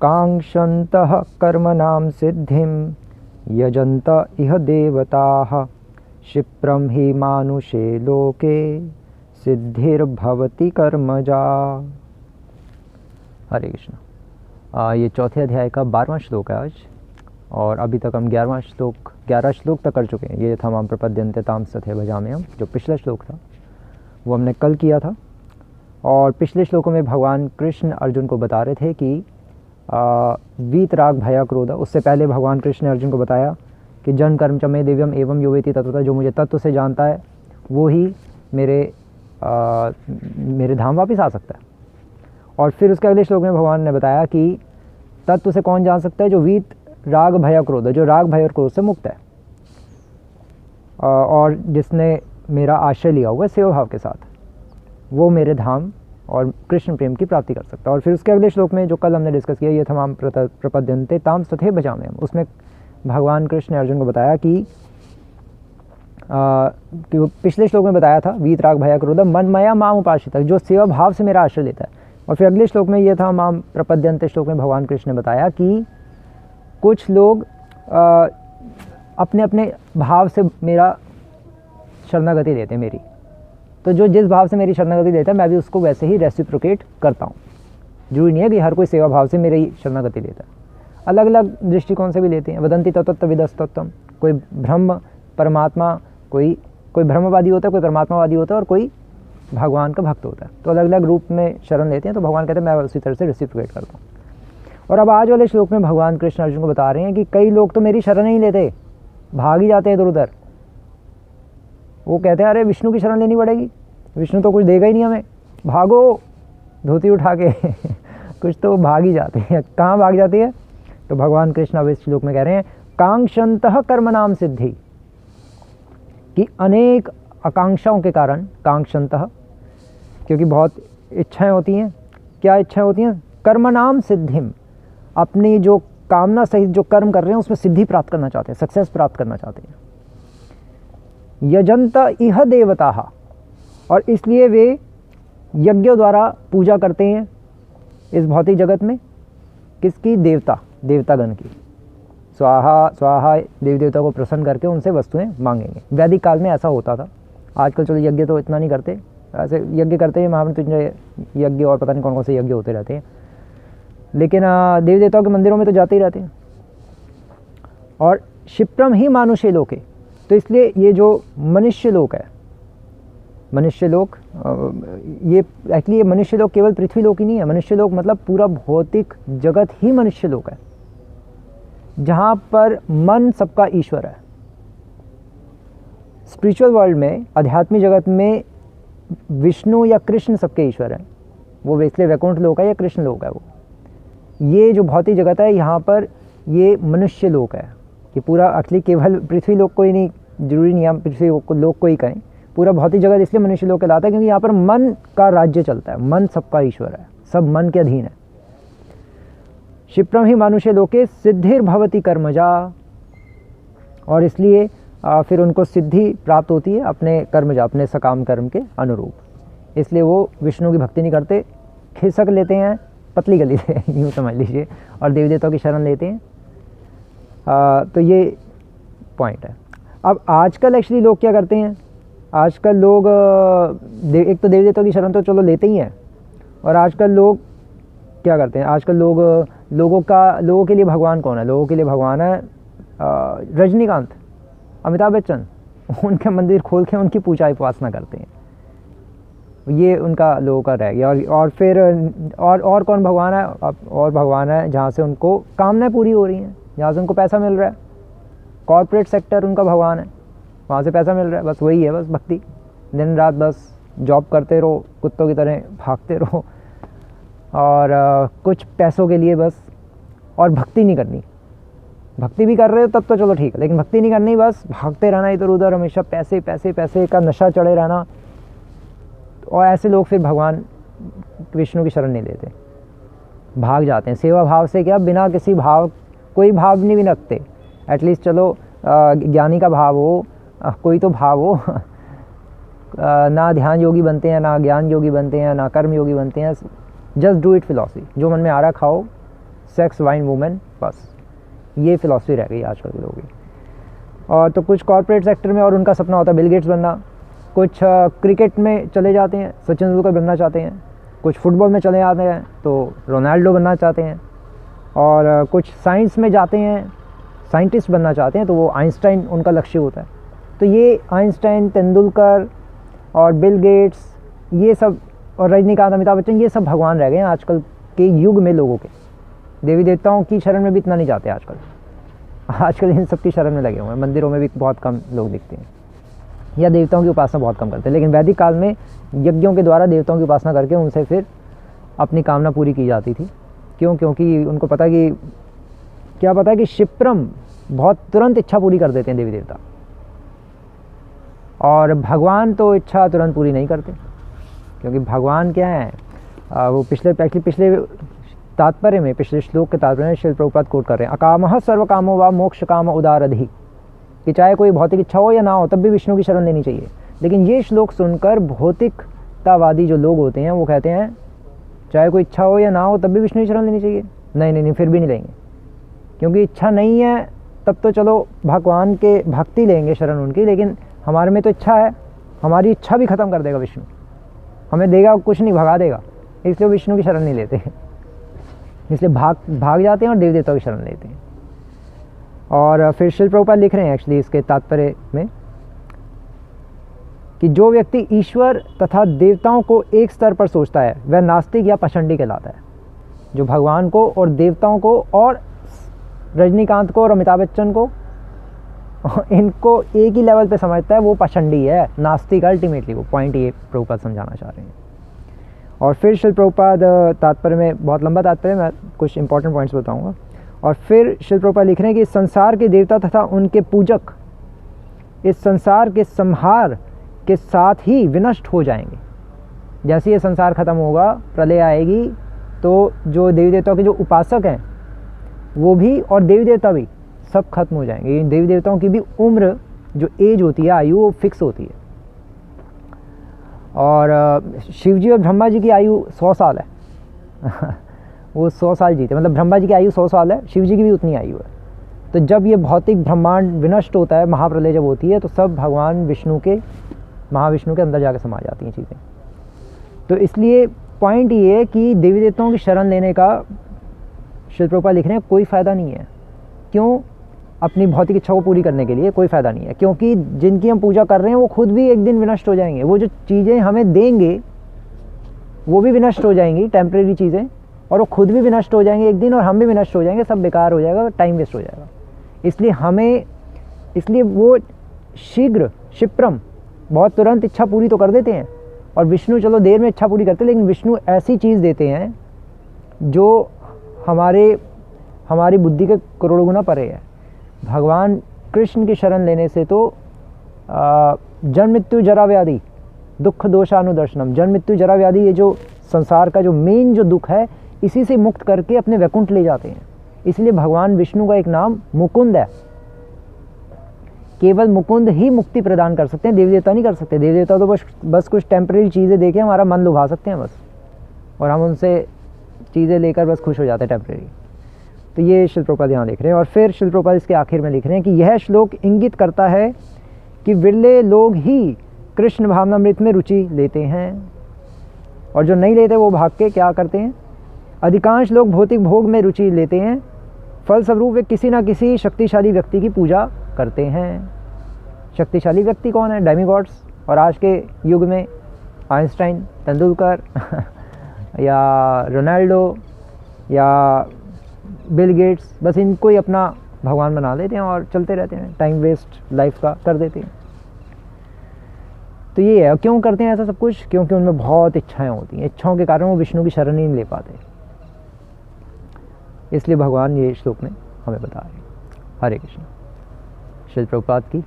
कांक्षन्तः कर्मणां सिद्धिं यजन्त इह देवताः क्षिप्रं हि मानुषे लोके सिद्धिर्भवति कर्मजा। हरे कृष्ण। ये चौथे अध्याय का 12वां श्लोक है आज, और अभी तक हम 11 श्लोक तक कर चुके हैं। ये था माम प्रपद्यन्ते ताम तथैव भजाम्यहम्, जो पिछला श्लोक था वो हमने कल किया था। और पिछले श्लोकों में भगवान कृष्ण अर्जुन को बता रहे थे कि वीत राग भया क्रोध। उससे पहले भगवान कृष्ण ने अर्जुन को बताया कि जन कर्म च मे दिव्यम एवं यो वेति तत्वतः, जो मुझे तत्व से जानता है वो ही मेरे धाम वापस आ सकता है। और फिर उसके अगले श्लोक में भगवान ने बताया कि तत्व से कौन जान सकता है, जो वीत राग भय क्रोध, जो राग भय और क्रोध से मुक्त है और जिसने मेरा आश्रय लिया हुआ है सेवा भाव के साथ, वो मेरे धाम और कृष्ण प्रेम की प्राप्ति कर सकता है। और फिर उसके अगले श्लोक में जो कल हमने डिस्कस किया, ये था माम प्रपद्यन्ते ताम तथैव भजाम्यहम्, उसमें भगवान कृष्ण ने अर्जुन को बताया कि पिछले श्लोक में बताया था वीत राग भय क्रोध मनमया माम उपाश्रितः, जो सेवा भाव से मेरा आश्रय लेता है। और फिर अगले श्लोक में ये था माम प्रपद्यन्ते श्लोक में भगवान कृष्ण ने बताया कि कुछ लोग अपने अपने भाव से मेरा शरणागति लेते हैं मेरी, तो जो जिस भाव से मेरी शरणागति लेता है मैं भी उसको वैसे ही रेसिप्रोकेट करता हूँ। जरूरी नहीं है कि हर कोई सेवा भाव से मेरी शरणागति लेता है, अलग अलग दृष्टिकोण से भी लेते हैं। वदंती तत्त्वविदस्तत्वम, कोई ब्रह्म परमात्मा, कोई ब्रह्मवादी होता है, कोई परमात्मावादी होता है, और कोई भगवान का भक्त होता है, तो अलग अलग रूप में शरण लेते हैं। तो भगवान कहते हैं मैं उसी तरह से रेसिप्रोकेट करता हूँ। और अब आज वाले श्लोक में भगवान कृष्ण अर्जुन को बता रहे हैं कि कई लोग तो मेरी शरण नहीं लेते, भाग ही जाते हैं इधर उधर। वो कहते हैं अरे विष्णु की शरण लेनी पड़ेगी, विष्णु तो कुछ देगा ही नहीं हमें, भागो धोती उठा के कुछ तो भाग ही जाते हैं। कहाँ भाग जाती है? तो भगवान कृष्ण अब इस श्लोक में कह रहे हैं कांक्षन्तः कर्मणां सिद्धि, कि अनेक आकांक्षाओं के कारण, कांक्षन्तः क्योंकि बहुत इच्छाएं होती हैं। क्या इच्छाएं होती हैं? कर्मणां सिद्धिम, अपनी जो कामना सहित जो कर्म कर रहे हैं उसमें सिद्धि प्राप्त करना चाहते हैं, सक्सेस प्राप्त करना चाहते हैं। यजन्त इह देवताः, और इसलिए वे यज्ञों द्वारा पूजा करते हैं इस भौतिक जगत में। किसकी? देवतागण की। स्वाहा स्वाहा, देवी देवता को प्रसन्न करके उनसे वस्तुएं मांगेंगे। वैदिक काल में ऐसा होता था, आजकल चलो यज्ञ तो इतना नहीं करते, ऐसे यज्ञ करते हैं महामृत्युंजय यज्ञ और पता नहीं कौन कौन से यज्ञ होते रहते हैं, लेकिन देवी देवताओं के मंदिरों में तो जाते ही रहते हैं। और क्षिप्रम ही मानुषे लोके, तो इसलिए ये जो मनुष्य लोक है, मनुष्य लोक, ये एक्चुअली ये मनुष्य लोक केवल पृथ्वी लोक ही नहीं है। मनुष्य लोक मतलब पूरा भौतिक जगत ही मनुष्य लोक है, जहाँ पर मन सबका ईश्वर है। स्पिरिचुअल वर्ल्ड में, आध्यात्मिक जगत में विष्णु या कृष्ण सबके ईश्वर हैं। वो इसलिए वैकुंठ लोक है या कृष्ण लोक है वो। ये जो भौतिक जगत है यहाँ पर ये मनुष्य लोक है। ये पूरा एक्चुअली केवल पृथ्वी लोक को ही नहीं, जरूरी नहीं हम पृथ्वी लोक को ही कहें, पूरा भौतिक जगत इसलिए मनुष्य लोक कहलाता है क्योंकि यहाँ पर मन का राज्य चलता है, मन सबका ईश्वर है, सब मन के अधीन है। क्षिप्रम ही मानुषे लोके सिद्धिर्भवति कर्मजा, और इसलिए फिर उनको सिद्धि प्राप्त होती है अपने कर्मजा, अपने सकाम कर्म के अनुरूप। इसलिए वो विष्णु की भक्ति नहीं करते, खिसक लेते हैं पतली गली से यूँ समझ लीजिए, और देवी देवताओं की शरण लेते हैं। तो ये पॉइंट है। अब आजकल एक्चुअली लोग क्या करते हैं, आजकल लोग एक तो देवी देवताओं की शरण तो चलो लेते ही हैं, और आजकल लोग क्या करते हैं, आजकल लोगों के लिए भगवान कौन है? लोगों के लिए भगवान है रजनीकांत, अमिताभ बच्चन। उनके मंदिर खोल के उनकी पूजा उपासना करते हैं, ये उनका लोगों का रह गया। और फिर और कौन भगवान है? और भगवान है जहाँ से उनको कामनाएं पूरी हो रही हैं, जहाँ से उनको पैसा मिल रहा है। कॉर्पोरेट सेक्टर उनका भगवान है, वहाँ से पैसा मिल रहा है, बस वही है, बस भक्ति। दिन रात बस जॉब करते रहो, कुत्तों की तरह भागते रहो, और कुछ पैसों के लिए बस, और भक्ति नहीं करनी। भक्ति भी कर रहे हो तब तो चलो ठीक है, लेकिन भक्ति नहीं करनी, बस भागते रहना इधर उधर, हमेशा पैसे पैसे पैसे का नशा चढ़े रहना। और ऐसे लोग फिर भगवान विष्णु की शरण नहीं लेते, भाग जाते हैं सेवा भाव से। क्या? बिना किसी भाव, कोई भाव नहीं भी रखते। एटलीस्ट चलो ज्ञानी का भाव हो, कोई तो भाव हो। ना ध्यान योगी बनते हैं, ना ज्ञान योगी बनते हैं, ना कर्म योगी बनते हैं। जस्ट डू इट फिलॉसफी, जो मन में आ रहा खाओ, सेक्स, वाइन, वुमेन, बस ये फ़िलॉसफी रह गई आजकल के लोगों की। और तो कुछ कॉर्पोरेट सेक्टर में और उनका सपना होता है बिल गेट्स बनना, कुछ क्रिकेट में चले जाते हैं, सचिन तेंदुलकर बनना चाहते हैं, कुछ फुटबॉल में चले जाते हैं तो रोनाल्डो बनना चाहते हैं, और कुछ साइंस में जाते हैं, साइंटिस्ट बनना चाहते हैं तो वो आइंस्टाइन उनका लक्ष्य होता है। तो ये आइंस्टाइन, तेंदुलकर और बिल गेट्स, ये सब, और रजनीकांत, अमिताभ बच्चन, ये सब भगवान रह गए हैं आजकल के युग में लोगों के। देवी देवताओं की शरण में भी इतना नहीं जाते आजकल इन सब की शरण में लगे हुए हैं। मंदिरों में भी बहुत कम लोग दिखते हैं, या देवताओं की उपासना बहुत कम करते हैं। लेकिन वैदिक काल में यज्ञों के द्वारा देवताओं की उपासना करके उनसे फिर अपनी कामना पूरी की जाती थी। क्यों? क्योंकि उनको पता कि क्या पता है कि क्षिप्रम बहुत तुरंत इच्छा पूरी कर देते हैं देवी देवता, और भगवान तो इच्छा तुरंत पूरी नहीं करते। क्योंकि भगवान क्या है, वो पिछले तात्पर्य में, पिछले श्लोक के तात्पर्य में श्रील प्रभुपाद कोट कर रहे हैं, अकामः सर्व कामो वा मोक्ष काम उदारधि, कि चाहे कोई भौतिक इच्छा हो या ना हो तब भी विष्णु की शरण लेनी चाहिए। लेकिन ये श्लोक सुनकर भौतिकतावादी जो लोग होते हैं वो कहते हैं चाहे कोई इच्छा हो या ना हो तब भी विष्णु की शरण लेनी चाहिए। नहीं, फिर भी नहीं लेंगे, क्योंकि इच्छा नहीं है तब तो चलो भगवान के भक्ति लेंगे शरण उनकी, लेकिन हमारे में तो इच्छा है, हमारी इच्छा भी ख़त्म कर देगा विष्णु, हमें देगा कुछ नहीं, भगा देगा, इसलिए विष्णु की शरण नहीं लेते, इसलिए भाग जाते हैं और देवी देवताओं की शरण लेते हैं। और फिर श्रील प्रभुपाद लिख रहे हैं एक्चुअली इसके तात्पर्य में कि जो व्यक्ति ईश्वर तथा देवताओं को एक स्तर पर सोचता है वह नास्तिक या पाषंडी कहलाता है। जो भगवान को और देवताओं को और रजनीकांत को और अमिताभ बच्चन को इनको एक ही लेवल पे समझता है वो पाषंडी है, नास्तिक अल्टीमेटली। वो पॉइंट ये प्रभुपाद समझाना चाह रहे हैं। और फिर श्रील प्रभुपाद तात्पर्य में, बहुत लंबा तात्पर्य, मैं कुछ इंपॉर्टेंट पॉइंट्स बताऊंगा। और फिर श्रील प्रभुपाद लिख रहे हैं कि संसार के देवता तथा उनके पूजक इस संसार के संहार के साथ ही विनष्ट हो जाएंगे। जैसे ये संसार खत्म होगा, प्रलय आएगी, तो जो देवी देवताओं के जो उपासक हैं वो भी और देवी देवता भी सब खत्म हो जाएंगे। देवी देवताओं की भी उम्र, जो एज होती है, आयु, वो फिक्स होती है। और शिव जी और ब्रह्मा जी की आयु 100 साल है वो 100 साल जीते, मतलब ब्रह्मा जी की आयु 100 साल है, शिव जी की भी उतनी आयु है। तो जब ये भौतिक ब्रह्मांड विनष्ट होता है, महाप्रलय जब होती है, तो सब भगवान विष्णु के, महाविष्णु के अंदर जाकर समा जाती हैं चीज़ें। तो इसलिए पॉइंट ये है कि देवी देवताओं की शरण लेने का श्रील प्रभुपाद लिख रहे हैं कोई फ़ायदा नहीं है। क्यों? अपनी भौतिक इच्छा को पूरी करने के लिए कोई फ़ायदा नहीं है, क्योंकि जिनकी हम पूजा कर रहे हैं वो खुद भी एक दिन विनष्ट हो जाएंगे। वो जो चीज़ें हमें देंगे वो भी विनष्ट हो जाएंगी, टेम्परेरी चीज़ें, और वो खुद भी विनष्ट हो जाएंगे एक दिन, और हम भी विनष्ट हो जाएंगे, सब बेकार हो जाएगा, टाइम वेस्ट हो जाएगा। इसलिए वो शीघ्र, क्षिप्रम, बहुत तुरंत इच्छा पूरी तो कर देते हैं। और विष्णु चलो देर में इच्छा पूरी करते हैं, लेकिन विष्णु ऐसी चीज़ देते हैं जो हमारी बुद्धि के करोड़ों गुना परे है। भगवान कृष्ण की शरण लेने से तो जन्म मृत्यु जरा व्याधि दुख दोषानुदर्शनम, जन्म मृत्यु जरा व्याधि, ये जो संसार का जो मेन जो दुख है, इसी से मुक्त करके अपने वैकुंठ ले जाते हैं। इसलिए भगवान विष्णु का एक नाम मुकुंद है। केवल मुकुंद ही मुक्ति प्रदान कर सकते हैं, देवी देवता नहीं कर सकते। देवी देवता तो बस कुछ टेम्परेरी चीज़ें देके हमारा मन लुभा सकते हैं बस, और हम उनसे चीज़ें लेकर बस खुश हो जाते हैं टेम्परेरी। तो ये श्रील प्रभुपाद यहाँ लिख रहे हैं। और फिर श्रील प्रभुपाद इसके आखिर में लिख रहे हैं कि यह श्लोक इंगित करता है कि विरले लोग ही कृष्ण भावनामृत में रुचि लेते हैं, और जो नहीं लेते वो भाग के क्या करते हैं, अधिकांश लोग भौतिक भोग में रुचि लेते हैं। फलस्वरूप वे किसी न किसी शक्तिशाली व्यक्ति की पूजा करते हैं। शक्तिशाली व्यक्ति कौन है? डेमीगॉड्स। और आज के युग में आइंस्टाइन, तेंदुलकर या रोनाल्डो या बिल गेट्स, बस इनको ही अपना भगवान बना लेते हैं और चलते रहते हैं, टाइम वेस्ट लाइफ का कर देते हैं। तो ये है, क्यों करते हैं ऐसा सब कुछ? क्योंकि उनमें बहुत इच्छाएं होती हैं, इच्छाओं के कारण वो विष्णु की शरण ही नहीं ले पाते। इसलिए भगवान ये श्लोक में हमें बता रहे हैं। हरे कृष्ण। श्रील प्रभुपाद की